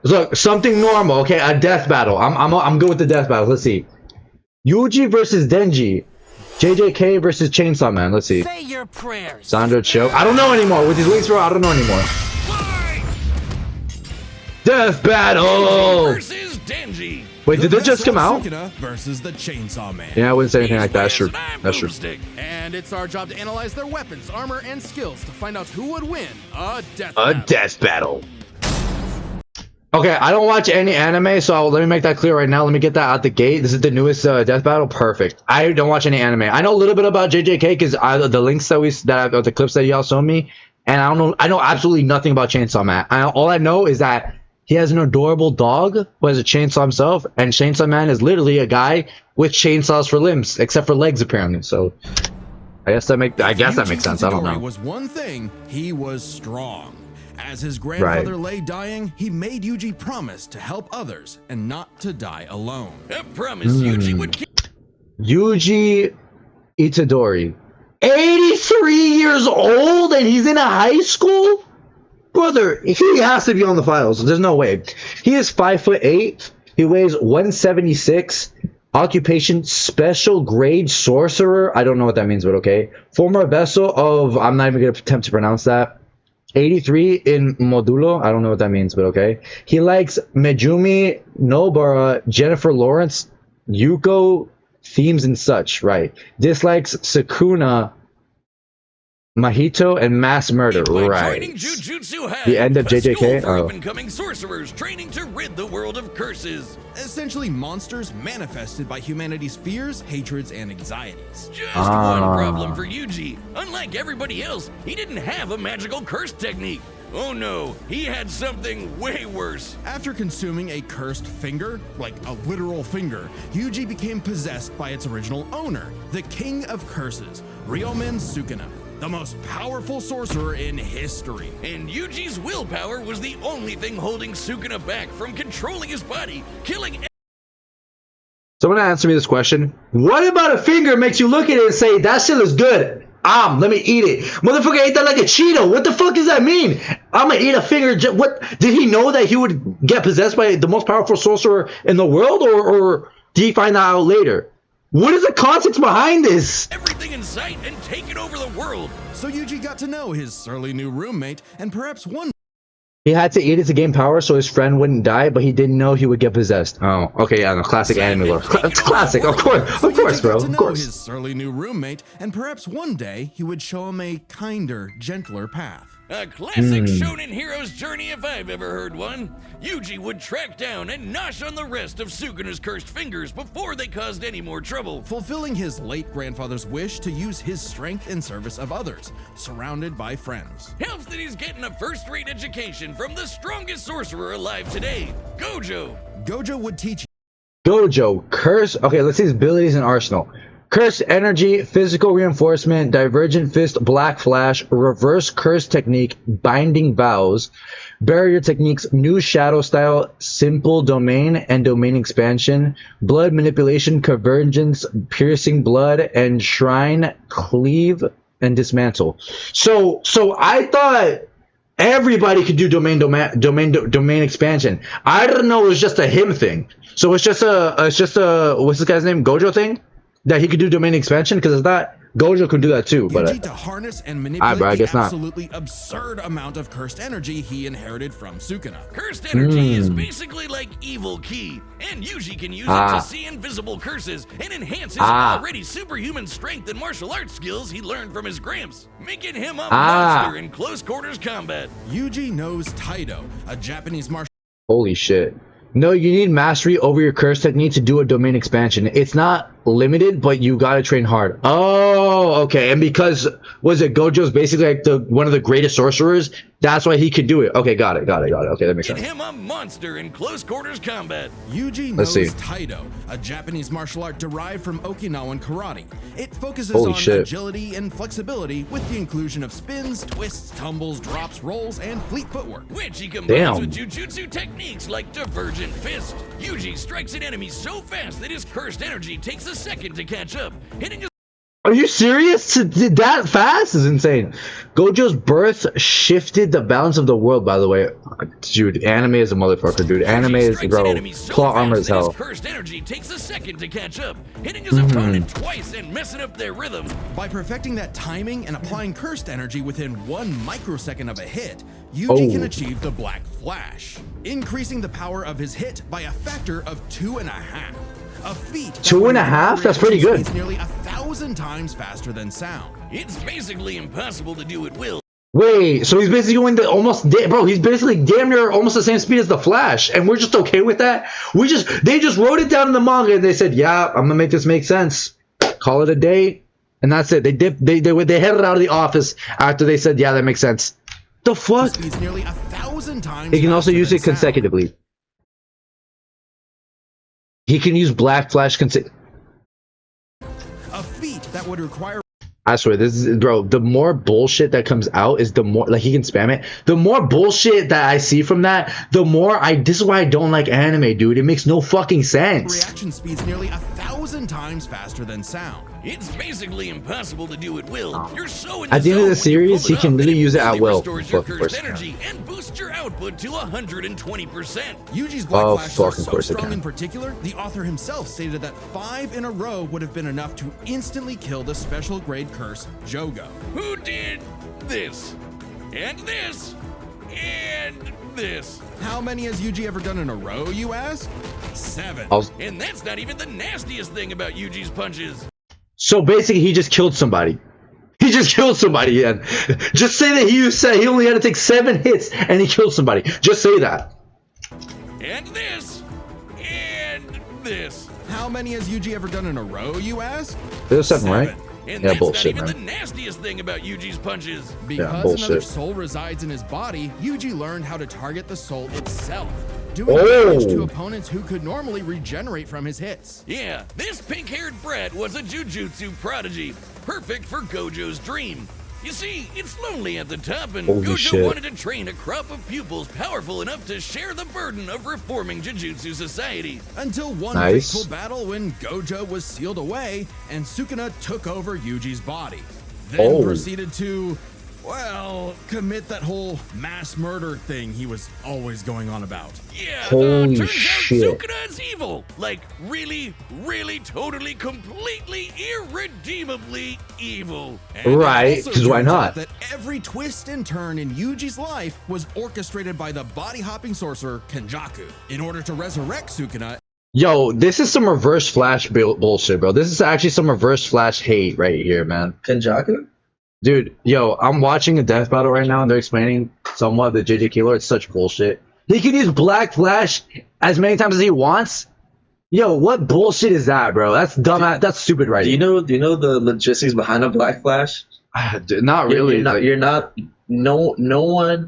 Look, something normal. Okay, a death battle. I'm good with the death battle. Let's see. Yuji versus Denji. JJK versus Chainsaw Man. Let's see. Say your prayers. Sandra Cho. I don't know anymore. With these links, bro, I don't know anymore. Death battle versus Denji. Wait, did it just come out? Versus the Chainsaw Man. Yeah, I wouldn't say anything like that. That's true. That's true. And it's our job to analyze their weapons, armor, and skills to find out who would win a death battle. Okay, I don't watch any anime, so let me make that clear right now. Let me get that out the gate. This is the newest death battle. Perfect. I don't watch any anime. I know a little bit about JJK because the links that the clips that y'all showed me, and I know absolutely nothing about Chainsaw Man. All I know is that he has an adorable dog who has a chainsaw himself, and Chainsaw Man is literally a guy with chainsaws for limbs, except for legs apparently. So I guess that makes sense. I don't know. Was one thing, he was strong. As his grandfather lay dying, he made Yuji promise to help others and not to die alone. A promise Yuji would keep. Yuji Itadori, 83 years old, and he's in a high school. Brother, he has to be on the files. There's no way. He is 5'8". He weighs 176. Occupation: special grade sorcerer. I don't know what that means, but okay. Former vessel of, I'm not even gonna attempt to pronounce that. 83 in modulo. I don't know what that means, but okay. He likes Megumi, Nobara, Jennifer Lawrence, Yuko themes and such. Right. Dislikes Sakuna, Mahito, and mass murder. Right. Jujutsu The end of JJK. Up-and-coming sorcerers training to rid the world of curses. Essentially monsters manifested by humanity's fears, hatreds, and anxieties. Just one problem for Yuji. Unlike everybody else, he didn't have a magical curse technique. Oh no, he had something way worse. After consuming a cursed finger, like a literal finger, Yuji became possessed by its original owner, the king of curses, Ryomen Sukuna, the most powerful sorcerer in history. And Yuji's willpower was the only thing holding Sukuna back from controlling his body, killing. Someone answer me this question. What about a finger makes you look at it and say, that shit is good? Let me eat it. Motherfucker ate that like a Cheeto. What the fuck does that mean? I'm gonna eat a finger. What? Did he know that he would get possessed by the most powerful sorcerer in the world? Or did he find that out later? What is the context behind this? Everything in sight and take it over the world. So Yuji got to know his surly new roommate, and perhaps one. He had to eat it to gain power so his friend wouldn't die, but he didn't know he would get possessed. Oh, okay, yeah, no, classic anime lore. It's classic, of course, bro, of course. His surly new roommate, and perhaps one day he would show him a kinder, gentler path. A classic shonen hero's journey if I've ever heard one. Yuji would track down and nosh on the rest of Sukuna's cursed fingers before they caused any more trouble. Fulfilling his late grandfather's wish to use his strength in service of others, surrounded by friends. Helps that he's getting a first-rate education from the strongest sorcerer alive today, Gojo. Gojo would teach Gojo, curse. Okay, let's see his abilities and arsenal. Curse energy, physical reinforcement, divergent fist, black flash, reverse curse technique, binding vows, barrier techniques, new shadow style, simple domain and domain expansion, blood manipulation, convergence, piercing blood, and shrine, cleave, and dismantle. So I thought everybody could do domain expansion. I didn't know it was just a him thing. So it's just a what's this guy's name? Gojo thing? That he could do domain expansion, because it's not Gojo can do that too, but to harness and manipulate I guess the not. Absolutely absurd amount of cursed energy he inherited from Sukuna. Cursed energy is basically like evil ki, and Yuji can use it to see invisible curses and enhance his already superhuman strength and martial arts skills he learned from his gramps, making him a monster in close quarters combat. Yuji knows Taido, a Japanese martial. Holy shit. No, you need mastery over your curse technique to do a domain expansion. It's not limited, but you gotta train hard. Oh, okay. And because was it Gojo's basically like one of the greatest sorcerers, that's why he could do it. Okay, got it. Okay, that makes sense. Him a monster in close quarters combat. Yuji knows Taido, a Japanese martial art derived from Okinawan karate. It focuses on agility and flexibility with the inclusion of spins, twists, tumbles, drops, rolls, and fleet footwork. Which he combines with Jujutsu techniques like divergent fist. Yuji strikes an enemy so fast that his cursed energy takes a second to catch up, hitting his Are you serious? That fast is insane. Gojo's birth shifted the balance of the world, by the way. Dude, anime is a motherfucker, dude. Anime is, bro, plot armor as hell. Cursed energy takes a second to catch up, hitting his opponent twice and messing up their rhythm. By perfecting that timing and applying cursed energy within 1 microsecond of a hit, Yuji can achieve the Black Flash, increasing the power of his hit by a factor of 2.5. A feat 2.5? That's pretty good. It's nearly 1,000 times faster than sound. It's basically impossible to do at will. Wait, so he's basically going to almost, bro, he's basically damn near almost the same speed as the Flash, and we're just okay with that? They just wrote it down in the manga, and they said, yeah, I'm gonna make this make sense. Call it a day, and that's it. They headed out of the office after they said, yeah, that makes sense. The fuck? He's nearly 1,000 times. He can also use it sound. consecutively. He can use Black Flash A feat that would require. I swear, this is, bro, the more bullshit that comes out is the more, like, he can spam it. The more bullshit that I see from that, the more this is why I don't like anime, dude. It makes no fucking sense. Reaction speeds nearly 1,000 times faster than sound. It's basically impossible to do at will. You're so in At the end of the zone when you series, pull he it can up, literally and it use it at really will. restores your Fucking cursed course. energy and boosts your output to 120%. Yuji's Black Flash fucking is so course it strong can. in particular, the author himself stated that 5 in a row would have been enough to instantly kill the special grade curse Jogo. Who did this? And this? And this? How many has Yuji ever done in a row, you ask? 7. And that's not even the nastiest thing about Yuji's punches. So basically, he just killed somebody. He just killed somebody, and just say that he only had to take 7 hits and he killed somebody. Just say that. And this? And this? How many has Yuji ever done in a row, you ask? There's 7, right? And Yeah, that's bullshit, not even man. the nastiest thing about Yuji's punches. Because bullshit. another soul resides in his body, Yuji learned how to target the soul itself, doing Oh. damage to opponents who could normally regenerate from his hits. Yeah, this pink-haired brat was a Jujutsu prodigy, perfect for Gojo's dream. You see, it's lonely at the top, and Holy Gojo shit. wanted to train a crop of pupils powerful enough to share the burden of reforming Jujutsu society. Until one Nice. fateful battle when Gojo was sealed away and Sukuna took over Yuji's body. Then proceeded to, well, commit that whole mass murder thing he was always going on about. Yeah, Holy turns shit. out Sukuna is evil. Like, really, really, totally, completely, irredeemably evil. And Right, Also 'cause why turns out not? That every twist and turn in Yuji's life was orchestrated by the body-hopping sorcerer Kenjaku. In order to resurrect Sukuna, Yo, this is some reverse Flash bullshit, bro. This is actually some reverse Flash hate right here, man. Kenjaku? Dude, yo, I'm watching a death battle right now, and they're explaining somewhat the JJK lore. It's such bullshit. He can use Black Flash as many times as he wants. Yo, what bullshit is that, bro? That's dumb. That's stupid Do writing. you know the logistics behind a Black Flash? Dude, not really. No one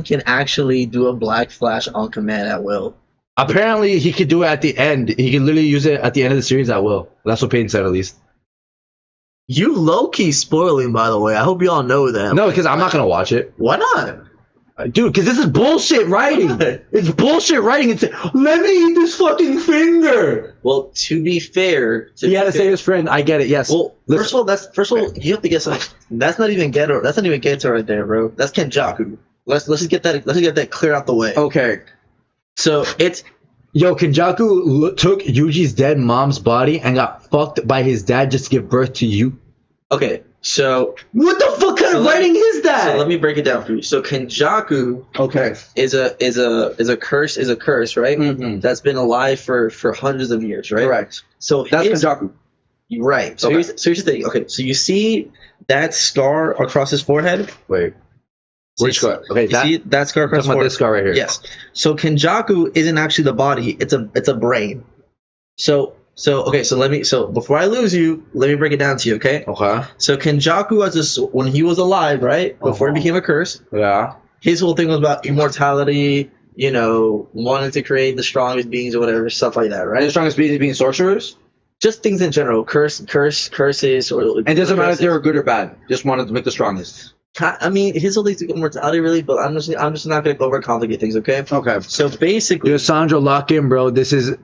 can actually do a Black Flash on command at will. Apparently, he could do it at the end. He can literally use it at the end of the series at will. That's what Peyton said, at least. You low-key spoiling, by the way. I hope y'all know that. No, because I'm not gonna watch it. Why not? Dude, because this is bullshit writing. It's bullshit writing. It's let me eat this fucking finger. Well, to be fair, He had to save his friend. I get it. Yes. Well, first of all, you have to get something. That's not even Geto. That's not even Geto right there, bro. That's Kenjaku. Let's just get that. Let's get that clear out the way. Okay. So it's Yo, Kenjaku took Yuji's dead mom's body and got fucked by his dad just to give birth to you. okay. So What the fuck kind of writing is that? So let me break it down for you. So Kenjaku Okay. is a curse, right? Mhm. That's been alive for hundreds of years, right? Correct. So That's his- Kenjaku. right. So Okay. here's the thing. Okay, so you see that scar across his forehead? Wait. Which scar? Okay, You see that scar across his talking about forehead? this scar right here. Yes. So Kenjaku isn't actually the body; it's a brain. So before I lose you, let me break it down to you, okay? Okay. So Kenjaku when he was alive, right before he became a curse, Yeah. his whole thing was about immortality. You know, wanting to create the strongest beings or whatever, stuff like that, And right? the strongest beings being sorcerers? Just things in general, curses, or And it doesn't matter if they were good or bad. Just wanted to make the strongest. I mean, his whole thing's immortality, really, but I'm just not gonna overcomplicate things, okay? Okay. So basically, Yo, Sandro, lock in, bro. This is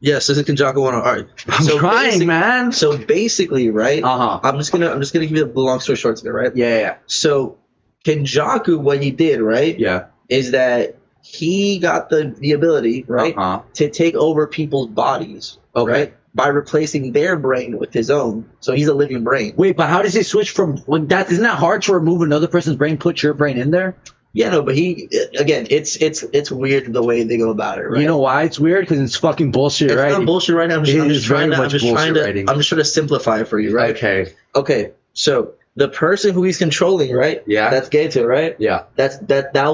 Yes, this is Kenjaku 101. All right. I'm trying, man. So basically, right? Uh-huh. I'm just gonna give you the long story short today, right? Yeah. So Kenjaku, what he did, right? Yeah. Is that he got the ability, right, to take over people's bodies, right, by replacing their brain with his own. So he's a living brain. Wait, but how does he switch from that? Isn't that hard to remove another person's brain, put your brain in there? Yeah, no, but it's weird the way they go about it, right? You know why it's weird? Because it's fucking bullshit, right? It's not bullshit right now. I'm just trying to simplify it for you, right? Okay. So the person who he's controlling, right? Yeah. That's Gato, right? Yeah. That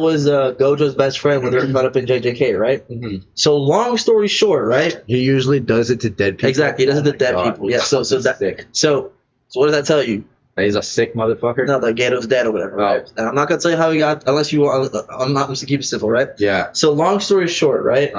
was Gojo's best friend when they were caught up in JJK, right? Mm-hmm. So long story short, right? He usually does it to dead people. Exactly, he does it to dead people. Yeah. So sick. So what does that tell you? He's a sick motherfucker. No, that Gato's dead or whatever. Right? And I'm not gonna tell you how he got, unless you want. I'm not just to keep it simple, right? Yeah. So long story short, right?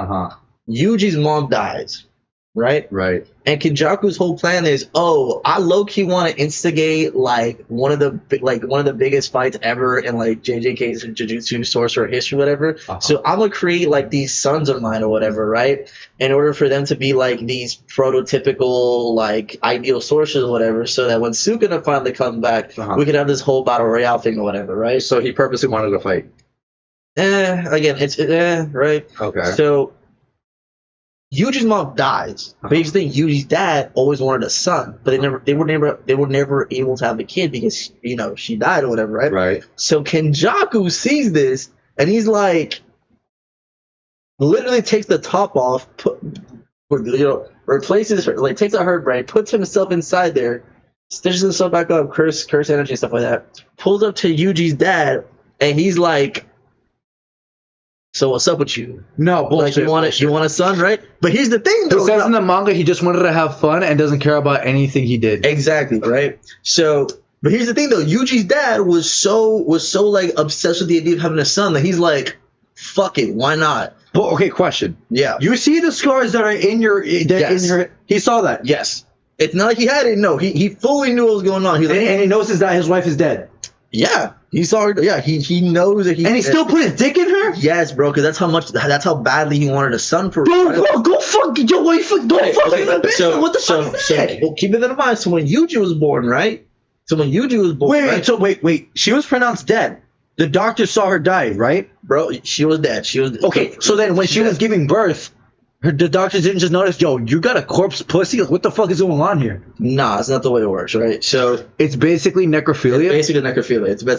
Yuji's mom dies, right? Right. And Kenjaku's whole plan is, I low key want to instigate like one of the biggest fights ever in like JJK's Jujutsu sorcerer history, whatever. So I'm gonna create like these sons of mine or whatever, right? In order for them to be like these prototypical like ideal sorcerers or whatever, so that when Sukuna finally comes back, we can have this whole battle royale thing or whatever, right? So he purposely wanted to fight. Again, it's right. Okay. So Yuji's mom dies, but here's the thing: Yuji's dad always wanted a son, but they were never able to have a kid because she died or whatever, right? Right. So Kenjaku sees this and he's like, literally takes the top off, replaces her, like takes out her brain, puts himself inside there, stitches himself back up, curse energy, stuff like that. Pulls up to Yuji's dad, and he's like, so what's up with you? No, bullshit. Like you want a son, right? But here's the thing, though. It says in the manga he just wanted to have fun and doesn't care about anything he did. Exactly, right? So, but here's the thing, though. Yuji's dad was so like obsessed with the idea of having a son that he's like, fuck it, why not? But okay, question. Yeah. You see the scars that are in your he saw that. Yes. It's not like he had it. No, he fully knew what was going on. And he knows his wife is dead. Yeah, he saw her. Yeah, he knows that he still put his dick in her. Yes, bro, because that's how badly he wanted a son for. Bro, go fuck your wife. Don't fuck the bitch. So, what the fuck? Well, keep it in mind. So when Yuji was born, right? Wait. She was pronounced dead. The doctor saw her die, right? Bro, she was dead. Okay. So then when she was giving birth, the doctors didn't just notice, yo, you got a corpse pussy? Like, what the fuck is going on here? Nah, it's not the way it works, right? So it's basically necrophilia?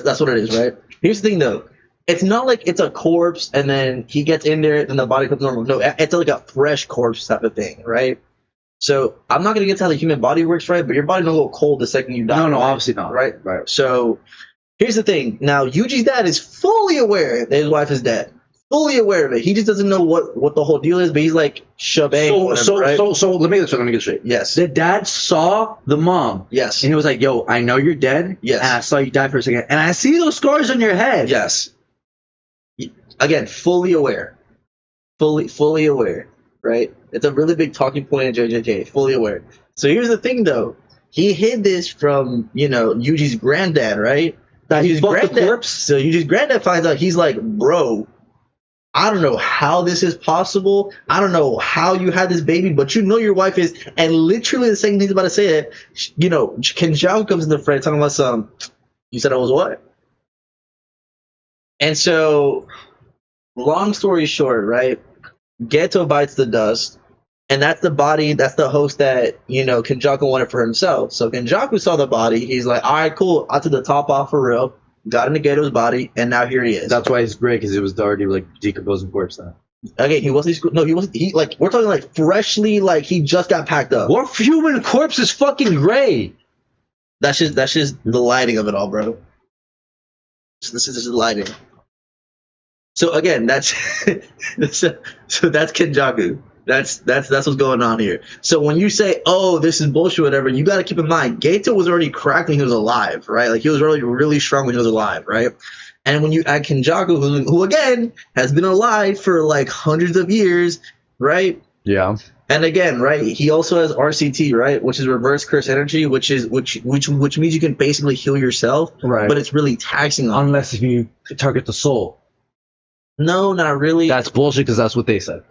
That's what it is, right? Here's the thing, though. It's not like it's a corpse and then he gets in there and the body comes normal. No, it's like a fresh corpse type of thing, right? So I'm not going to get to how the human body works, right? But your body don't go cold the second you die. No, right? Obviously not. Right. So here's the thing. Now, Yuji's dad is fully aware that his wife is dead. Fully aware of it. He just doesn't know what the whole deal is, but he's like shabang. So let me get straight. Yes. The dad saw the mom. Yes. And he was like, yo, I know you're dead. Yes. And I saw you die for a second. And I see those scars on your head. Yes. Again, fully aware. Fully aware. Right? It's a really big talking point in JJK. Fully aware. So here's the thing, though. He hid this from, Yuji's granddad, right? That he's the corpse. So Yuji's granddad finds out. He's like, bro, I don't know how this is possible. I don't know how you had this baby, but your wife is. And literally the second he's about to say it, Kenjaku comes in the front talking about you said I was what? And so, long story short, right? Geto bites the dust. And that's the body, that's the host that, Kenjaku wanted for himself. So Kenjaku saw the body. He's like, all right, cool. I took the top off for real. Got into Geto's body, and now here he is. That's why he's gray, because it was already like decomposing corpse now. Okay, he wasn't. No, he wasn't. He we're talking like freshly, like he just got packed up. What human corpse is fucking gray? That's just the lighting of it all, bro. This is the lighting. So again, that's Kenjaku. That's what's going on here. So when you say, oh, this is bullshit, whatever, you got to keep in mind, Geto was already cracked when he was alive, right? Like he was already really strong when he was alive, right? And when you add Kenjaku, who again has been alive for like hundreds of years, right? Yeah. And again, right, he also has RCT, right, which is reverse curse energy, which means you can basically heal yourself, right? But it's really taxing on unless if you target the soul. No, not really. That's bullshit because that's what they said.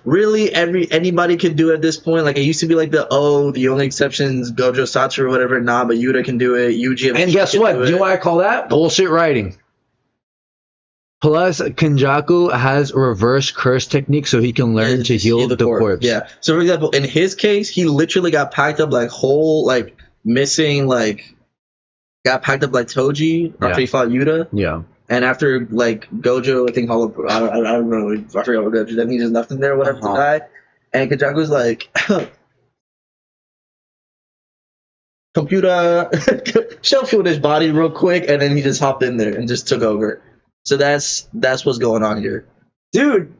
Really, anybody can do it at this point. Like it used to be like the only exceptions Gojo Satoru or whatever. Nah, but Yuta can do it. Yuji And guess what? You know what I call that? Bullshit writing. Plus, Kenjaku has reverse curse technique, so he can learn to heal the corpse. Yeah. So for example, in his case, he literally got packed up like whole, like missing, like got packed up like Toji after he fought Yuta. Yeah. And after like Gojo, I think I don't know, I forgot what Gojo. Then he just left him there, whatever, to die. And Kenjaku's like, computer, shelf fueled his body real quick, and then he just hopped in there and just took over. So that's what's going on here, dude.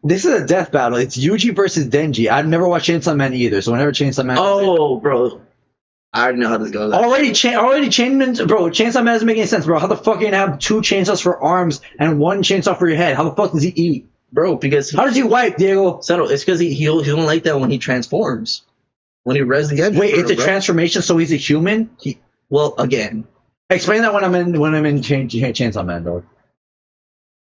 This is a death battle. It's Yuji versus Denji. I've never watched Chainsaw Man either, so whenever Chainsaw Man. Oh, bro. I already know how this goes. Already Chainsaw Man doesn't make any sense, bro. How the fuck are you gonna have 2 chainsaws for arms and 1 chainsaw for your head? How the fuck does he eat? Bro, because how does he wipe, Diego? Settle. It's because he don't like that when he transforms. When he res the engine. Wait, it's a transformation, so he's a human? Well, again. Explain that when I'm in Chainsaw Man, dog.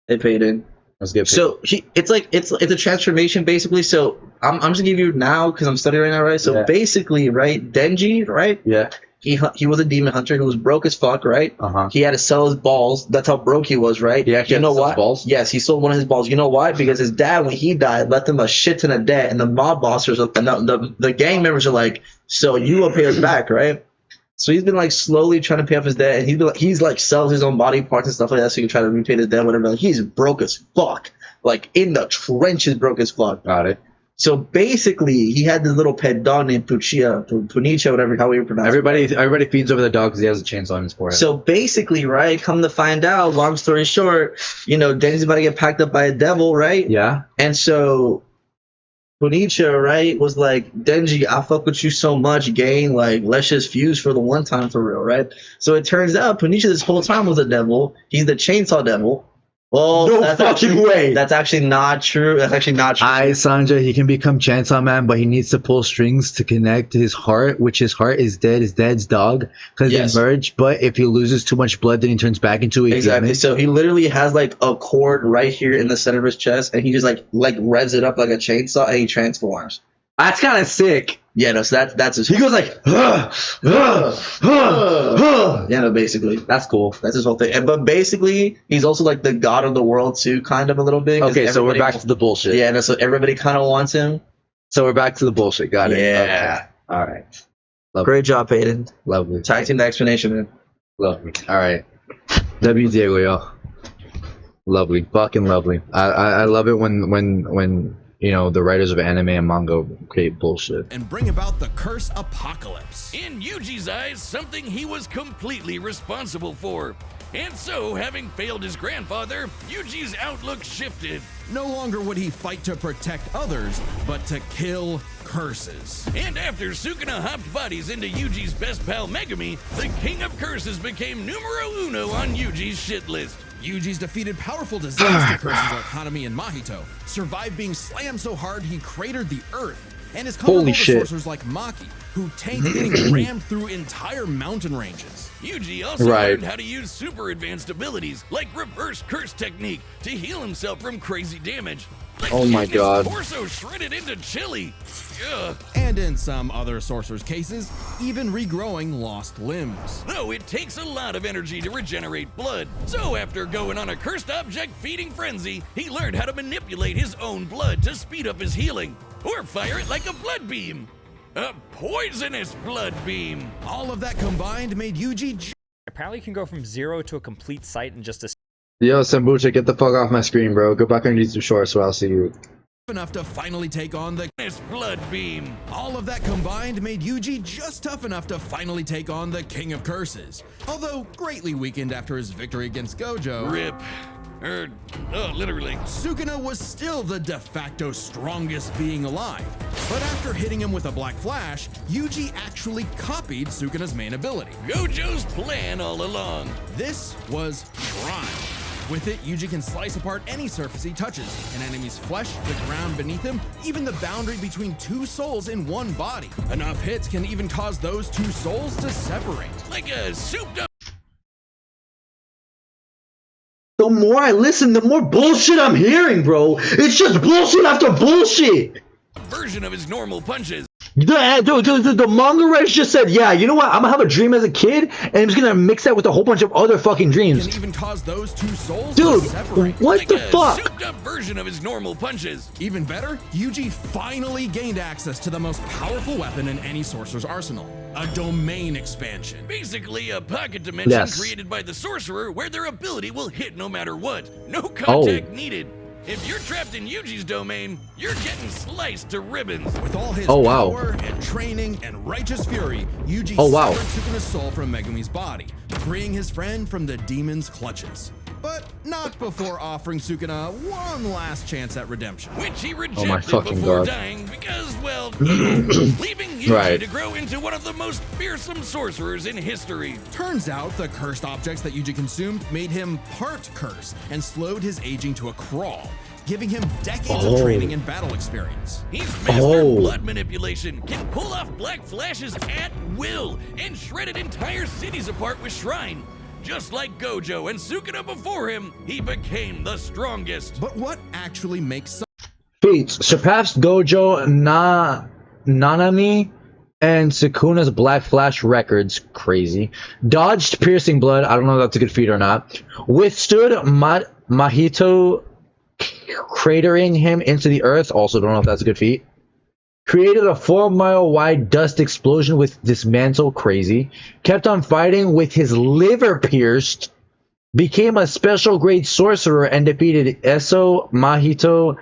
They paid in. Let's get paid. So it's a transformation basically. So I'm just gonna give you now because I'm studying right now, right? So basically, right, Denji, right? Yeah. He was a demon hunter who was broke as fuck, right? He had to sell his balls. That's how broke he was, right? He actually sell his balls? Yes, he sold one of his balls. You know why? Because his dad, when he died, left him a shit ton of debt, and the mob bosses and the gang members are like, so you will pay us back, right? So he's been like slowly trying to pay off his debt, and he's like sells his own body parts and stuff like that so he can try to repay the debt, whatever. Like, he's broke as fuck, like in the trenches, broke as fuck. Got it. So basically, he had this little pet dog named Punicha, whatever, how you pronounce it. Everybody feeds over the dog because he has a chainsaw on his forehead. So basically, right, come to find out, long story short, Denji's about to get packed up by a devil, right? Yeah. And so Punicha, right, was like, Denji, I fuck with you so much, gang, like, let's just fuse for the one time for real, right? So it turns out Punicha this whole time was a devil. He's the chainsaw devil. Well, no fucking way. That's actually not true. Sanja, he can become Chainsaw Man, but he needs to pull strings to connect his heart, which his heart is dead. His dad's dog, because they merge. But if he loses too much blood, then he turns back into a human. So he literally has like a cord right here in the center of his chest, and he just like revs it up like a chainsaw, and he transforms. That's kind of sick. Yeah, no, so that's his. He goes like, yeah, no, basically, that's cool. That's his whole thing. But basically, he's also like the god of the world too, kind of a little bit. Okay, so we're back to the bullshit. Yeah, no, so everybody kind of wants him. So we're back to the bullshit. Got it. Yeah. Okay. All right. Lovely. Great job, Hayden. Lovely. Tag team the explanation, man. Lovely. All right. W Diego, yo. Lovely. Fucking lovely. I love it when the writers of anime and manga create bullshit. And bring about the curse apocalypse. In Yuji's eyes, something he was completely responsible for. And so, having failed his grandfather, Yuji's outlook shifted. No longer would he fight to protect others, but to kill curses. And after Sukuna hopped bodies into Yuji's best pal Megumi, the king of curses became numero uno on Yuji's shit list. Yuji's defeated powerful disaster curses like Hanami and Mahito, survived being slammed so hard he cratered the earth, and is comparable to sorcerers like Maki, who tanked getting rammed through entire mountain ranges. Yuji also learned how to use super advanced abilities like reverse curse technique to heal himself from crazy damage. Like oh my god. Torso shredded into chili. Ugh. And in some other sorcerers' cases, even regrowing lost limbs. Though it takes a lot of energy to regenerate blood, so after going on a cursed object feeding frenzy, he learned how to manipulate his own blood to speed up his healing, or fire it like a blood beam. A poisonous blood beam. All of that combined made Yuji... Apparently you can go from 0 to a complete sight in just a... Yo, Sambucha, get the fuck off my screen, bro. Go back underneath the shore so I'll see you. Enough to finally take on the blood beam. All of that combined made Yuji just tough enough to finally take on the King of Curses. Although greatly weakened after his victory against Gojo. RIP. Literally. Sukuna was still the de facto strongest being alive. But after hitting him with a Black Flash, Yuji actually copied Sukuna's main ability. Gojo's plan all along. This was Prime. With it, Yuji can slice apart any surface he touches, an enemy's flesh, the ground beneath him, even the boundary between two souls in one body. Enough hits can even cause those two souls to separate. Like a souped up... The more I listen, the more bullshit I'm hearing, bro. It's just bullshit after bullshit. Version of his normal punches. The manga writer just said, yeah, you know what? I'm gonna have a dream as a kid, and I'm just gonna mix that with a whole bunch of other fucking dreams. Can even cause those two souls Dude, to separate. what Like the a fuck? souped up version of his normal punches. Even better, Yuji finally gained access to the most powerful weapon in any sorcerer's arsenal, a domain expansion. Basically, a pocket dimension Yes. created by the sorcerer where their ability will hit no matter what. No contact needed. If you're trapped in Yuji's domain, you're getting sliced to ribbons. With all his wow. power and training and righteous fury, Yuji Wow. severed Sukuna's soul from Megumi's body, freeing his friend from the demon's clutches. But not before offering Sukuna one last chance at redemption. Which he my rejected fucking before God. dying because, well, leaving Yuji Right. to grow into one of the most fearsome sorcerers in history. Turns out the cursed objects that Yuji consumed made him part curse and slowed his aging to a crawl, giving him decades of training and battle experience. He's mastered blood manipulation, can pull off black flashes at will, and shredded entire cities apart with Shrine. Just like Gojo and Sukuna before him, he became the strongest. But what actually makes Feats surpassed Gojo, Nanami, and Sukuna's Black Flash records. Crazy. Dodged piercing blood. I don't know if that's a good feat or not. Withstood Mahito cratering him into the earth. Also don't know if that's a good feat. Created a 4-mile wide dust explosion with dismantle. Crazy. Kept on fighting with his liver pierced. Became a special grade sorcerer and defeated Eso, Mahito,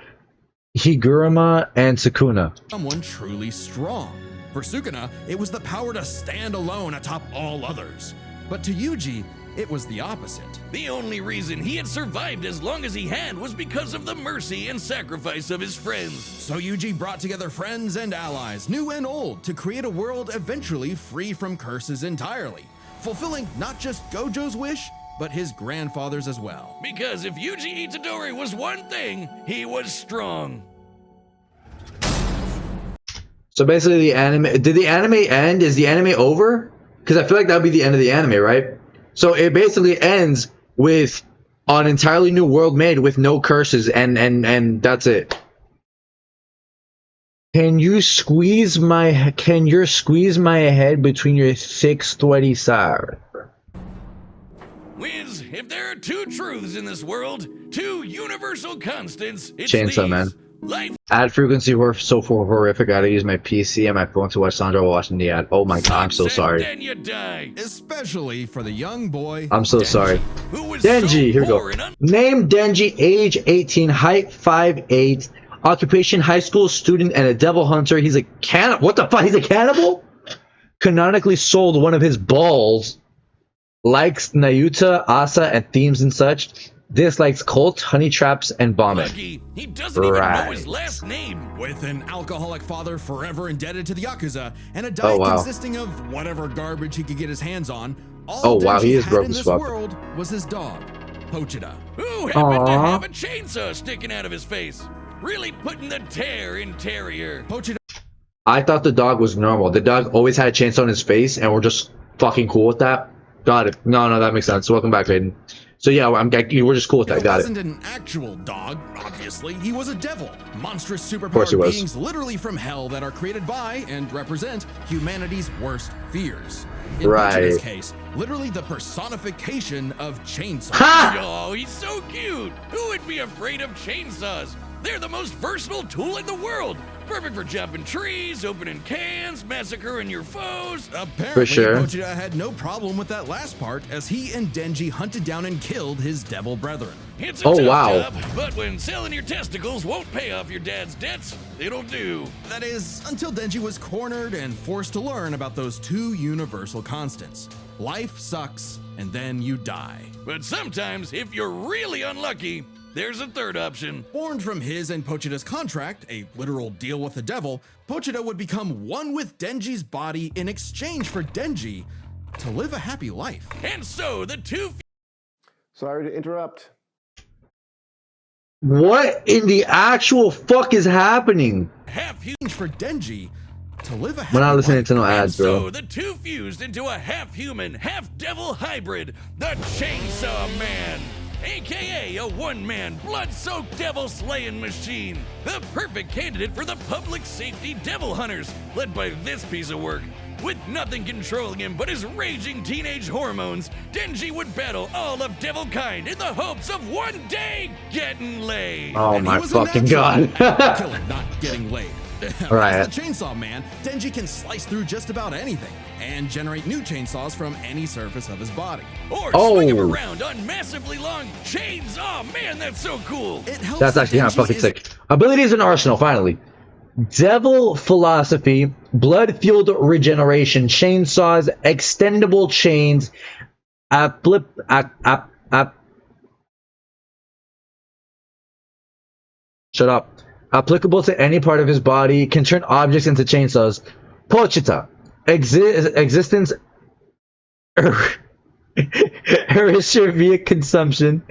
Higuruma, and Sukuna. someone truly strong? For Sukuna, it was the power to stand alone atop all others. But to Yuji, it was the opposite. The only reason he had survived as long as he had was because of the mercy and sacrifice of his friends. So Yuji brought together friends and allies, new and old, to create a world eventually free from curses entirely, fulfilling not just Gojo's wish, but his grandfather's as well. Because if Yuji Itadori was one thing, he was strong. So basically, the anime. Did the anime end? Is the anime over? Because I feel like that would be the end of the anime, right? So it basically ends with an entirely new world made with no curses, and that's it. Can you squeeze my head between your thick, sweaty side? Wiz, if there are two truths in this world, two universal constants, it's Chainsaw these. Man. Life Ad frequency were so horrific. I had to use my PC and my phone to watch Sandra while watching the ad. Oh my god, I'm so sucks, sorry. and then you die. Especially for the young boy. I'm so sorry. Who was Denji, so here we go. poor and Name Denji, age 18, height 5'8", occupation high school student and a devil hunter. He's a cannibal. What the fuck? He's a cannibal? Canonically sold one of his balls. Likes Nayuta, Asa, and themes and such. Dislikes cults, honey traps, and vomit. lucky, he doesn't even know his last name. With an alcoholic father forever indebted to the Yakuza, and a diet wow. consisting of whatever garbage he could get his hands on, all Oh, wow, Denji he is had broke in as this fuck. world was his dog, Pochita. Who happened to Aw. have a chainsaw sticking out of his face? Really putting the tear in Terrier. Pochita I thought the dog was normal. The dog always had a chainsaw on his face, and we're just fucking cool with that. Got it. No, that makes sense. Welcome back, Hayden. So yeah, we're just cool with that. Got it. wasn't an actual dog, obviously. He was a devil. Monstrous course he superpowered was. beings literally from hell that are created by and represent humanity's worst fears. In Right. Pochita's case, literally the personification of chainsaw. Ha! Oh, he's so cute. Who would be afraid of chainsaws? They're the most versatile tool in the world. Perfect for jumping trees, opening cans, massacring your foes. Apparently, sure. Pochita had no problem with that last part as he and Denji hunted down and killed his devil brethren. It's a Oh, tough wow. job, but when selling your testicles won't pay off your dad's debts, it'll do. That is, until Denji was cornered and forced to learn about those two universal constants. Life sucks, and then you die. But sometimes, if you're really unlucky, there's a third option. Born from his and Pochita's contract, a literal deal with the devil, Pochita would become one with Denji's body in exchange for Denji to live a happy life. And so the two Sorry to interrupt. What in the actual fuck is happening? half-human For Denji to live a happy We're not listening life. to no ads, so bro. the two fused into a half-human, half-devil hybrid, the Chainsaw Man. aka a one-man, blood-soaked devil-slaying machine. The perfect candidate for the public safety devil hunters, led by this piece of work. With nothing controlling him but his raging teenage hormones, Denji would battle all of devil kind in the hopes of one day getting laid. Oh And he my was a fucking natural god. at killing, not getting laid. Right. As the Chainsaw Man, Denji can slice through just about anything and generate new chainsaws from any surface of his body. Or swing him around on massively long chains. Oh man, that's so cool. It helps That's that actually kind of Denji fucking is sick. Abilities and arsenal, finally. Devil philosophy, blood-fueled regeneration, chainsaws, extendable chains, shut up. Applicable to any part of his body, can turn objects into chainsaws. Pochita, existence, erasure via consumption.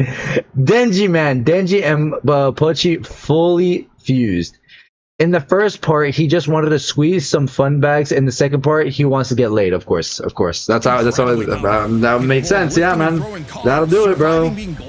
Denji Man, Denji and Pochi fully fused. In the first part, he just wanted to squeeze some fun bags. In the second part, he wants to get laid. Of course. That makes sense. Yeah, man. That'll do it, bro.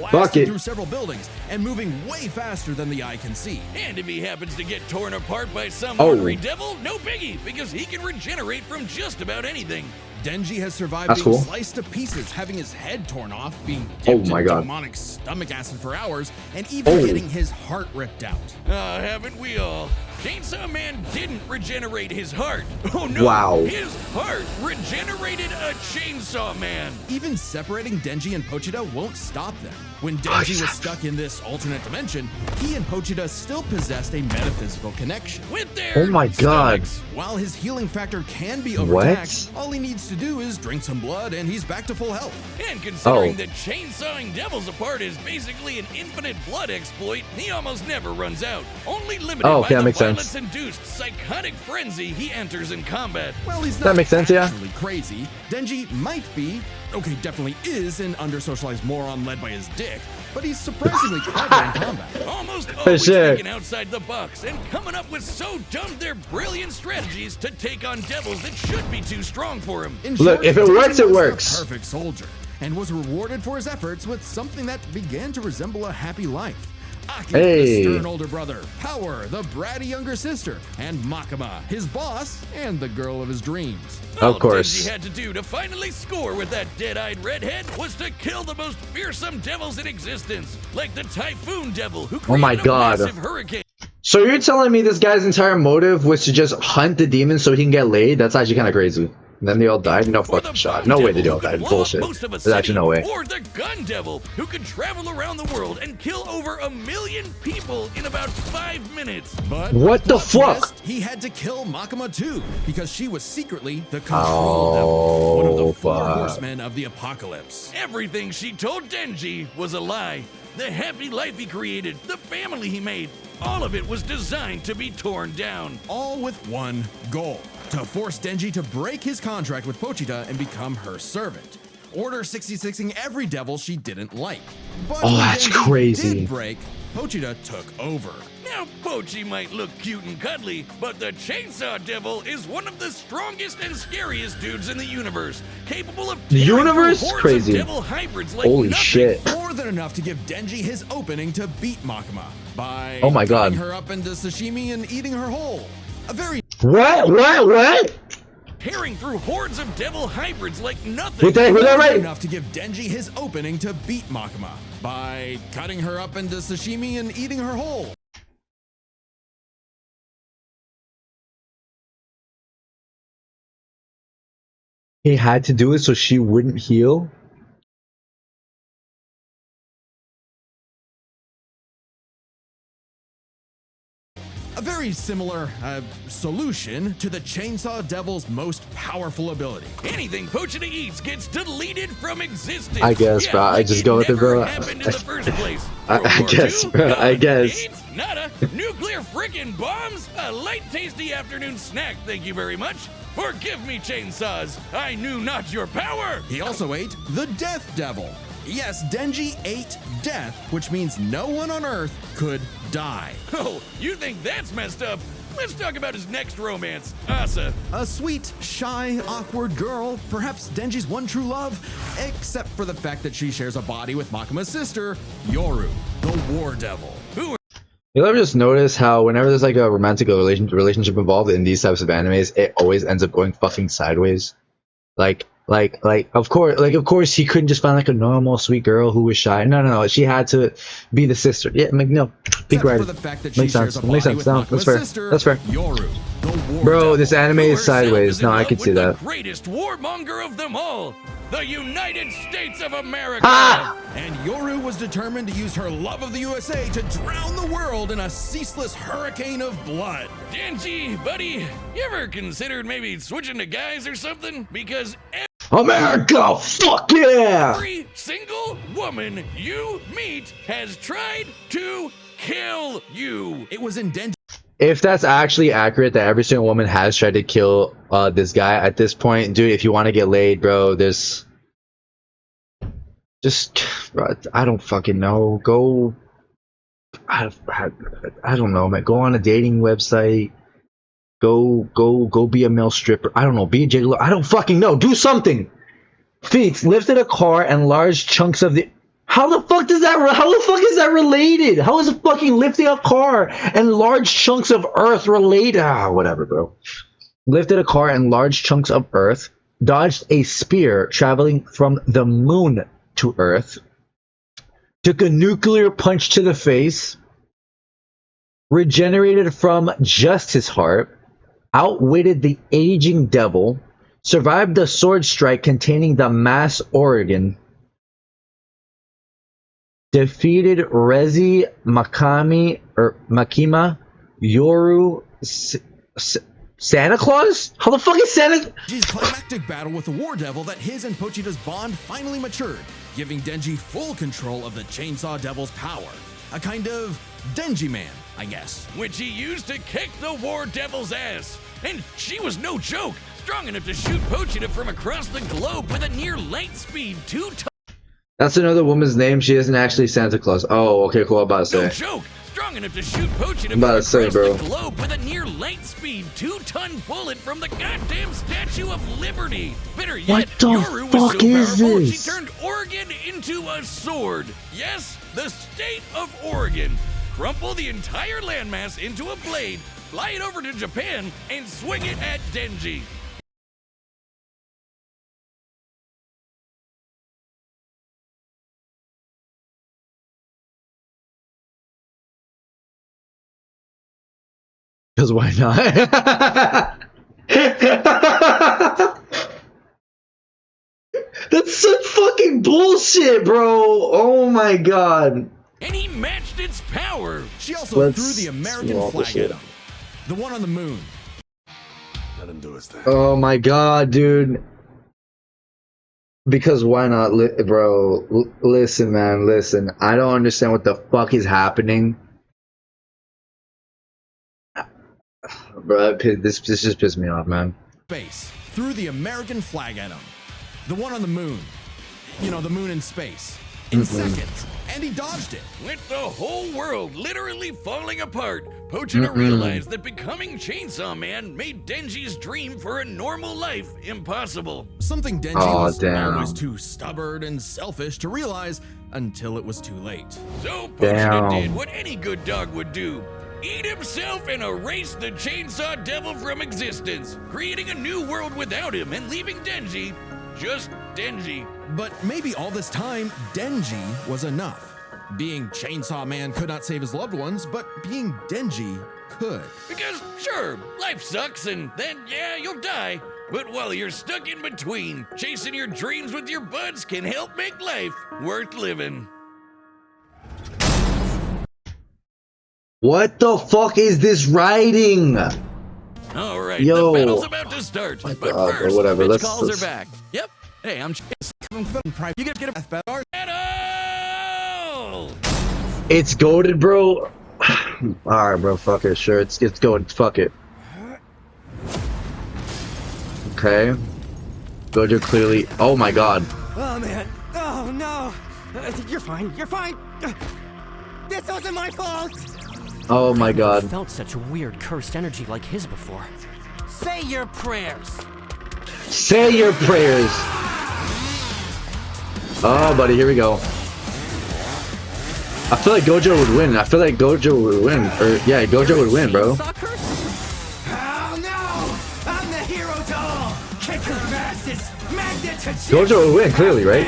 Fuck it. Through several buildings and moving way faster than the eye can see. And if he happens to get torn apart by some ornery devil, no biggie, because he can regenerate from just about anything. Denji has survived being sliced to pieces, having his head torn off, being dipped in demonic stomach acid for hours, and even getting his heart ripped out. Haven't we all? Chainsaw Man didn't regenerate his heart. Oh no! Wow. His heart regenerated a Chainsaw Man. Even separating Denji and Pochita won't stop them. When Denji was stuck in this alternate dimension, he and Pochita still possessed a metaphysical connection. With their Oh my god. While his healing factor can be overtaxed, all he needs to do is drink some blood and he's back to full health. And considering that chainsawing devils apart is basically an infinite blood exploit, he almost never runs out. Only limited by the violence-induced psychotic frenzy he enters in combat. Well, he's not that makes sense, actually crazy. Denji might be, okay, definitely is an under-socialized moron led by his dick, but he's surprisingly clever in combat. Almost always thinking outside the box and coming up with so dumb they're brilliant strategies to take on devils that should be too strong for him. Look, if it works, it works. The perfect soldier, and was rewarded for his efforts with something that began to resemble a happy life. Aki, the stern older brother, Power, the bratty younger sister, and Makima, his boss, and the girl of his dreams. Of course. All Denji had to do to finally score with that dead-eyed redhead was to kill the most fearsome devils in existence, like the Typhoon Devil, who created a massive hurricane. So you're telling me this guy's entire motive was to just hunt the demons so he can get laid? That's actually kind of crazy. And then they all died? No fucking shot. No way they all died. Bullshit. There's actually no way. Or the Gun Devil, who could travel around the world and kill over 1 million people in about 5 minutes. But what the fuck? Twist, he had to kill Makima too, because she was secretly the Control Devil, one of the 4 horsemen of the apocalypse. Everything she told Denji was a lie. The happy life he created, the family he made, all of it was designed to be torn down. All with one goal: to force Denji to break his contract with Pochita and become her servant. Order 66ing every devil she didn't like. But when that's Denji crazy. did break, Pochita took over. Now, Pochi might look cute and cuddly, but the Chainsaw Devil is one of the strongest and scariest dudes in the universe, capable of universe? Crazy. Devil hybrids like Holy nothing. shit. More than enough to give Denji his opening to beat Makima by Oh my god. cutting her up into sashimi and eating her whole. A very What? Tearing through hordes of devil hybrids like nothing. Was that right? enough to give Denji his opening to beat Makima by cutting her up into sashimi and eating her whole. He had to do it so she wouldn't heal? A very similar solution to the Chainsaw Devil's most powerful ability. Anything Pochita eats gets deleted from existence. I guess, bro. I just go with it, bro. Happened in the first place. I guess, bro. I guess. AIDS, nada. Nuclear frickin' bombs. A light, tasty afternoon snack. Thank you very much. Forgive me, chainsaws. I knew not your power. He also ate the Death Devil. Yes, Denji ate death, which means no one on Earth could die. Oh, you think that's messed up? let's talk about his next romance, Asa. A sweet, shy, awkward girl, perhaps Denji's one true love, except for the fact that she shares a body with Makima's sister, Yoru, the War Devil. You'll ever just notice how whenever there's like a romantic relationship involved in these types of animes, it always ends up going fucking sideways. Like of course he couldn't just find like a normal sweet girl who was shy. No, she had to be the sister. Yeah, no, peak right. Makes sense. Makes sense. No, that's fair. That's fair. Yoru, bro, this anime is sideways. No, I can see that. The greatest warmonger of them all, the United States of America. Ah! And Yoru was determined to use her love of the USA to drown the world in a ceaseless hurricane of blood. Denji, buddy, you ever considered maybe switching to guys or something? Because America, fuck yeah! every single woman you meet has tried to kill you. It was in Denji. If that's actually accurate, that every single woman has tried to kill this guy at this point, dude, if you want to get laid, bro, there's just, bro, I don't fucking know. Go, I don't know, man. Go on a dating website. Go be a male stripper. I don't know. Be a gigolo. I don't fucking know. Do something. Phoenix lifted a car and large chunks of the. How the fuck is that related? How is fucking lifting a car and large chunks of earth related? Whatever, bro. Lifted a car and large chunks of earth, dodged a spear traveling from the moon to Earth, took a nuclear punch to the face, regenerated from just his heart, outwitted the aging devil, survived the sword strike containing the mass organ, defeated Rezi Makima, Yoru, Santa Claus? How the fuck is Santa? Denji's climactic battle with the War Devil that his and Pochita's bond finally matured, giving Denji full control of the Chainsaw Devil's power. A kind of Denji man, I guess. Which he used to kick the War Devil's ass. And she was no joke, strong enough to shoot Pochita from across the globe with a near light speed 2 tons. That's another woman's name. She isn't actually Santa Claus. Oh, okay, cool. I'm about to say. No joke, strong enough to shoot Pochita I'm about to say, bro. the globe with a near light speed 2-ton bullet from the goddamn Statue of Liberty. Better yet, What the Yoru was fuck so is powerful this? she turned Oregon into a sword. Yes, the state of Oregon. Crumple the entire landmass into a blade, fly it over to Japan, and swing it at Denji. Because why not? That's such fucking bullshit, bro. Oh my god. And he matched its power. She also threw the American flag at him. The one on the moon. Let him do his thing. Oh my god, dude. Because why not, bro? Listen, man, listen. I don't understand what the fuck is happening. Bro, this just pissed me off, man. Space. Threw the American flag at him. The one on the moon. You know, the moon in space. In seconds. And he dodged it. With the whole world literally falling apart, Pochita realized that becoming Chainsaw Man made Denji's dream for a normal life impossible. Something Denji was always too stubborn and selfish to realize until it was too late. So Pochita did what any good dog would do. Eat himself and erase the Chainsaw Devil from existence, creating a new world without him and leaving Denji just Denji. But maybe all this time, Denji was enough. Being Chainsaw Man could not save his loved ones, but being Denji could. Because, sure, life sucks and then, yeah, you'll die. But while you're stuck in between, chasing your dreams with your buds can help make life worth living. What the fuck is this writing? All right, Yo. the battle's about to start. But first, whatever. Mitch calls her back. Yep. Hey, I'm You get a better. battle. It's goated, bro. Alright, bro, fuck it. Sure, it's goated. Fuck it. Okay. Gojo clearly. Oh my god. Oh man. Oh no. You're fine. You're fine. This wasn't my fault. Oh my god. Felt such weird cursed energy like his before. Say your prayers. Say your prayers. Oh, buddy, here we go. I feel like Gojo would win. I feel like Gojo would win. Or yeah, Gojo would win, bro. Oh no! I'm the hero to all. Kicker of asses, magnet to Gojo would win, clearly, right?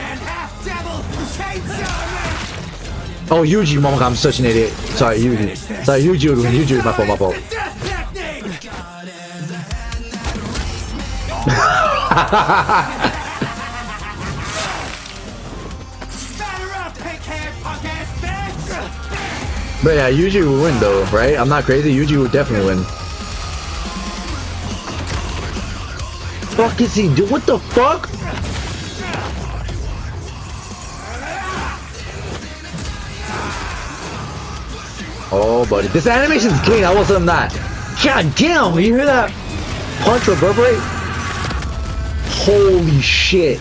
Oh, Yuji, oh my god, I'm such an idiot. Sorry, Yuji. Sorry, Yuji would win. Yuji, my fault, my fault. But yeah, Yuji would win though, right? I'm not crazy. Yuji would definitely win. Fuck is he do? What the fuck? Oh, buddy, this animation's clean. I will say that. God damn! You hear that punch reverberate? Holy shit!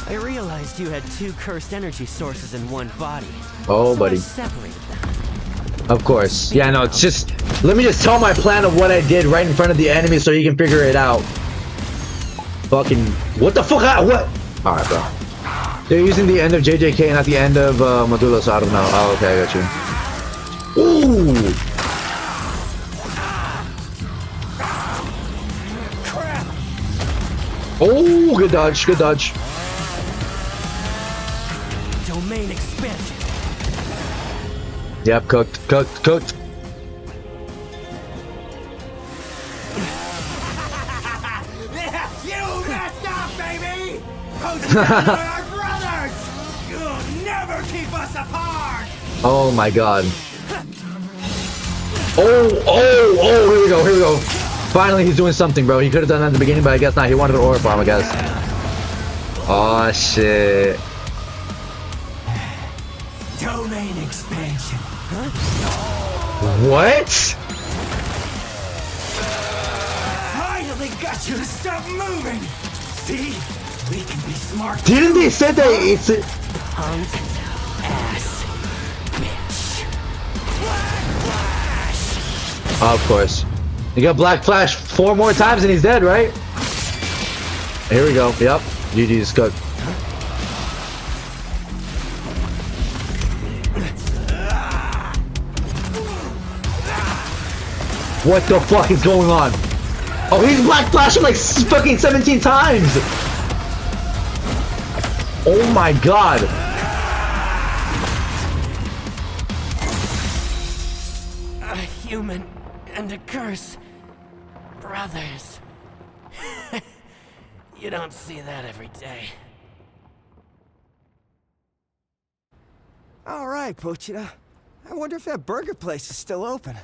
I realized you had two cursed energy sources in one body. Oh, so buddy. I separated them. Of course. Yeah, no, it's just... Let me just tell my plan of what I did right in front of the enemy so you can figure it out. Fucking... What the fuck? What? Alright, bro. They're using the end of JJK, not the end of Medulla, so I don't know. Oh, okay, I got you. Ooh! Oh, good dodge, good dodge. Domain expansion. Yep, cooked, cooked, cooked. You messed up, baby! Our brothers! You'll never keep us apart! Oh my god. Oh, here we go, here we go. Finally, he's doing something, bro. He could have done that in the beginning, but I guess not. He wanted an aura farm, I guess. Oh, shit. Domain expansion. Huh? What? Finally got you to stop moving! See? We can be smart. Didn't they say that it's a... Punk ass bitch. Of course. You got Black Flash 4 more times and he's dead, right? Here we go. Yep. GG's cooked. What the fuck is going on? Oh, he's Black Flashing like fucking 17 times! Oh my god! A human and a curse. Brothers. You don't see that every day. All right, Pochita. I wonder if that burger place is still open.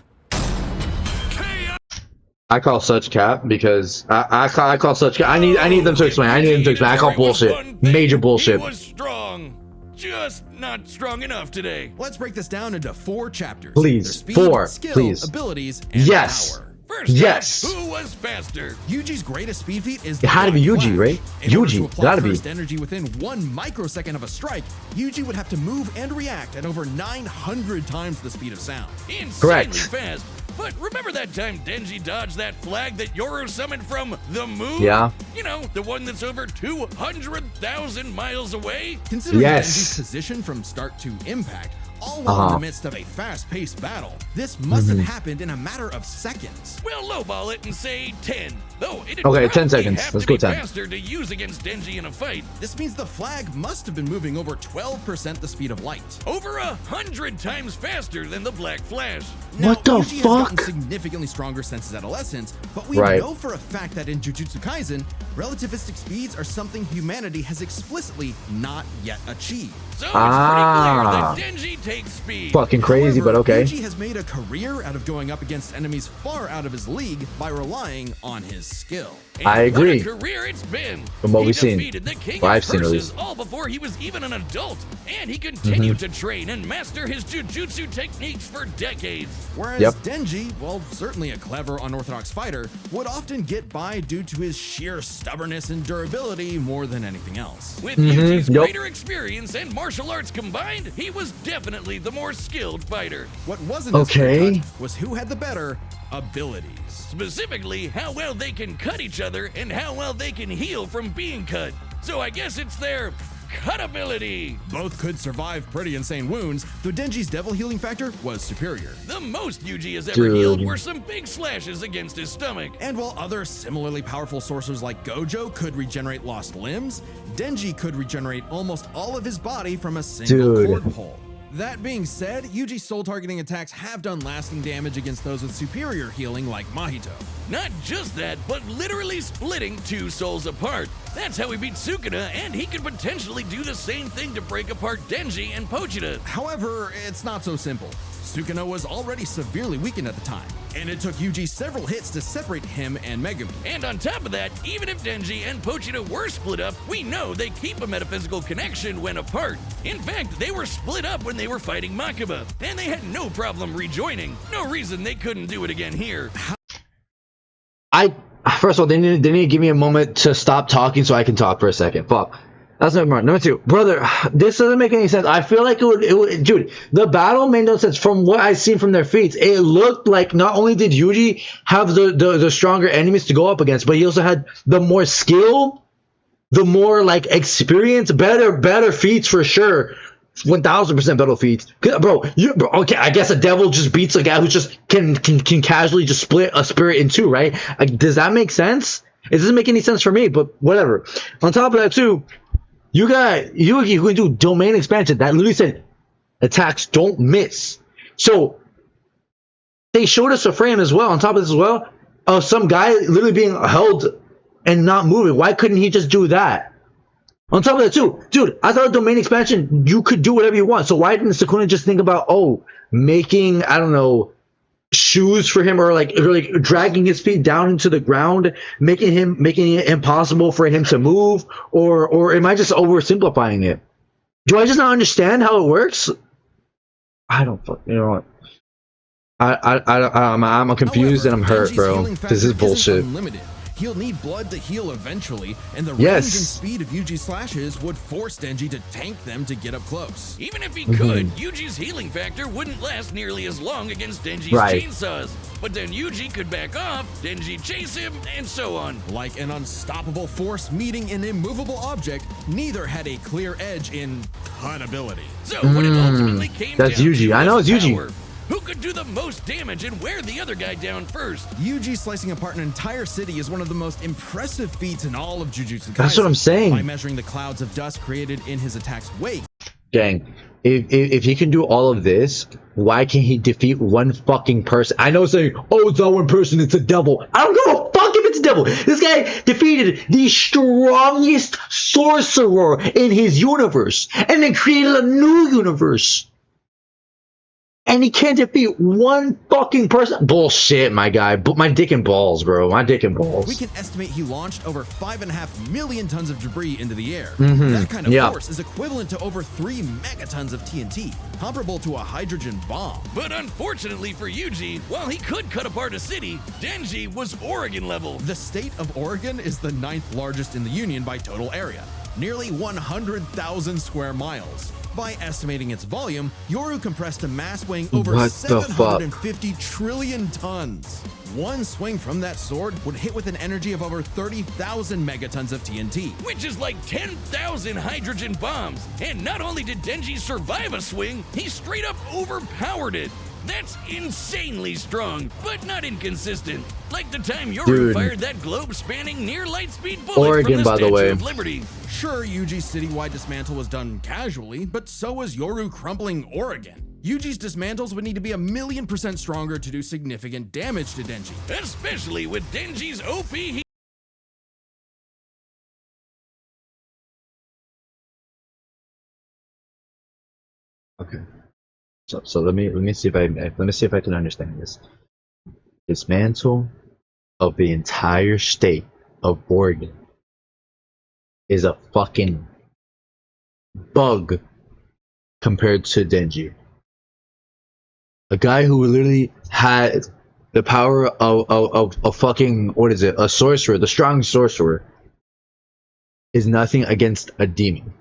I call such cap because I call such cap. I need them to explain. I need them to explain. I call bullshit. Major bullshit. He was strong, just not strong enough today. Let's break this down into 4 chapters. Please, Their speed, 4, skill, please. abilities, and Yes. power. First Yes. up, who was faster? Yuji's greatest speed feat is It had to be Black Yuji, Flash. right? In order Yuji, to apply gotta be. burst energy within 1 microsecond of a strike, Yuji would have to move and react at over 900 times the speed of sound. Insanely Correct. fast. But remember that time Denji dodged that flag that Yoru summoned from the moon? Yeah. You know, the one that's over 200,000 miles away? Considering Yes. Denji's position from start to impact, all while in the midst of a fast-paced battle, this must have happened in a matter of seconds. We'll lowball it and say 10. Though it Okay, 10 seconds. Have Let's to go be 10. faster to use against Denji in a fight. This means the flag must have been moving over 12% the speed of light. Over 100 times faster than the Black Flash. Now, What the Yuji has gotten fuck? significantly stronger since his adolescence, but we Right. know for a fact that in Jujutsu Kaisen, relativistic speeds are something humanity has explicitly not yet achieved. So it's Ah. pretty clear that Denji takes speed. Fucking crazy, However, but okay. Yuji has made a career out of going up against enemies far out of his league by relying on his skill. And I agree. What a career it's been. From what He we've seen. defeated the King What of I've seen, at Curses least. all before he was even an adult, and he continued to train and master his jujutsu techniques for decades. Whereas Yep. Denji, while certainly a clever, unorthodox fighter, would often get by due to his sheer stubbornness and durability more than anything else. With Yuji's Yep. greater experience and martial arts combined, he was definitely definitely the more skilled fighter. What wasn't as clear-cut was who had the better abilities. Specifically, how well they can cut each other and how well they can heal from being cut. So I guess it's their cut ability. Both could survive pretty insane wounds, though Denji's devil healing factor was superior. The most Yuji has ever healed were some big slashes against his stomach. And while other similarly powerful sorcerers like Gojo could regenerate lost limbs, Denji could regenerate almost all of his body from a single cord pull. That being said, Yuji's soul targeting attacks have done lasting damage against those with superior healing like Mahito. Not just that, but literally splitting two souls apart. That's how he beat Sukuna, and he could potentially do the same thing to break apart Denji and Pochita. However, it's not so simple. Sukuna was already severely weakened at the time, and it took Yuji several hits to separate him and Megumi. And on top of that, even if Denji and Pochita were split up, we know they keep a metaphysical connection when apart. In fact, they were split up when they were fighting Makaba, and they had no problem rejoining. No reason they couldn't do it again here. First of all, they need to give me a moment to stop talking so I can talk for a second. Fuck. That's number one. Number two, brother, this doesn't make any sense. I feel like it would, dude, the battle made no sense. From what I've seen from their feats, it looked like not only did Yuji have the stronger enemies to go up against, but he also had the more skill, the more like experience, better feats for sure. 1000% better feats, bro. Okay, I guess a devil just beats a guy who just can casually just split a spirit in two, right? Like, does that make sense? It doesn't make any sense for me, but whatever. On top of that, too, you got Yuji who can do domain expansion. That literally said attacks don't miss. So they showed us a frame as well. On top of this as well, of some guy literally being held and not moving. Why couldn't he just do that? On top of that too, dude, I thought domain expansion, you could do whatever you want. So why didn't Sukuna just think about, making, I don't know, shoes for him, or like dragging his feet down into the ground, making it impossible for him to move, or am I just oversimplifying it? Do I just not understand how it works? I don't fucking, you know what? I'm confused. However, and I'm hurt, Denji's bro. healing This is factor isn't bullshit. unlimited. He'll need blood to heal eventually, and the range and speed of Yuji's slashes would force Denji to tank them to get up close. Even if he could, Yuji's healing factor wouldn't last nearly as long against Denji's chainsaws. But then Yuji could back off, Denji chase him, and so on. Like an unstoppable force meeting an immovable object, neither had a clear edge in cut ability. So when it ultimately came That's down Yuji. to I know it's Yuji. power, who could do the most damage and wear the other guy down first? Yuji slicing apart an entire city is one of the most impressive feats in all of Jujutsu Kaisen. That's what I'm saying. By measuring the clouds of dust created in his attack's wake. Gang, if he can do all of this, why can't he defeat one fucking person? I know saying, it's not one person, it's a devil. I don't give a fuck if it's a devil. This guy defeated the strongest sorcerer in his universe and then created a new universe. And he can't defeat one fucking person. Bullshit, my guy. My dick and balls, bro. My dick and balls. We can estimate he launched over 5.5 million tons of debris into the air. That kind of force is equivalent to over 3 megatons of TNT, comparable to a hydrogen bomb. But unfortunately for Yuji, while he could cut apart a city, Denji was Oregon level. The state of Oregon is the 9th largest in the Union by total area, nearly 100,000 square miles. By estimating its volume, Yoru compressed a mass weighing over 750 trillion tons. One swing from that sword would hit with an energy of over 30,000 megatons of TNT. Which is like 10,000 hydrogen bombs. And not only did Denji survive a swing, he straight up overpowered it. That's insanely strong, but not inconsistent. Like the time Yoru fired that globe-spanning near-light-speed bullet Oregon, from the by the Statue way. of Liberty. Sure, Yuji's citywide dismantle was done casually, but so was Yoru crumpling Oregon. Yuji's dismantles would need to be 1,000,000% stronger to do significant damage to Denji. Especially with Denji's OP Okay. So let me see if I can understand this. Dismantle of the entire state of Oregon is a fucking bug compared to Denji. A guy who literally had the power of a fucking, what is it, a sorcerer, the strong sorcerer, is nothing against a demon,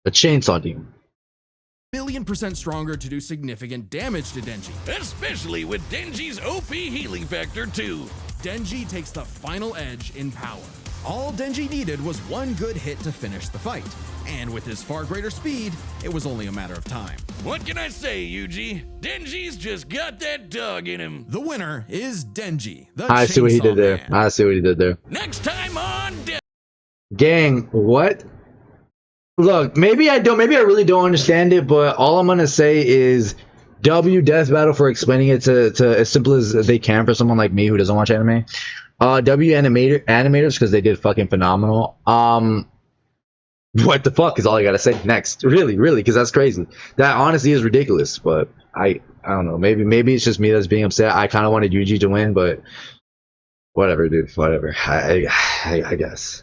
a chainsaw demon. 1,000,000% stronger to do significant damage to Denji. Especially with Denji's OP healing factor too. Denji takes the final edge in power. All Denji needed was one good hit to finish the fight, and with his far greater speed, it was only a matter of time. What can I say, Yuji? Denji's just got that dog in him. The winner is Denji, the I see what he did Chainsaw there. Man. I see what he did there. Next time on Gang, what? Look, maybe I really don't understand it, but all I'm gonna say is W Death Battle for explaining it to as simple as they can for someone like me who doesn't watch anime. W animators because they did fucking phenomenal. What the fuck is all I gotta say next? Really, because that's crazy. That honestly is ridiculous. But I don't know. Maybe it's just me that's being upset. I kind of wanted Yuji to win, but whatever, dude. Whatever. I guess.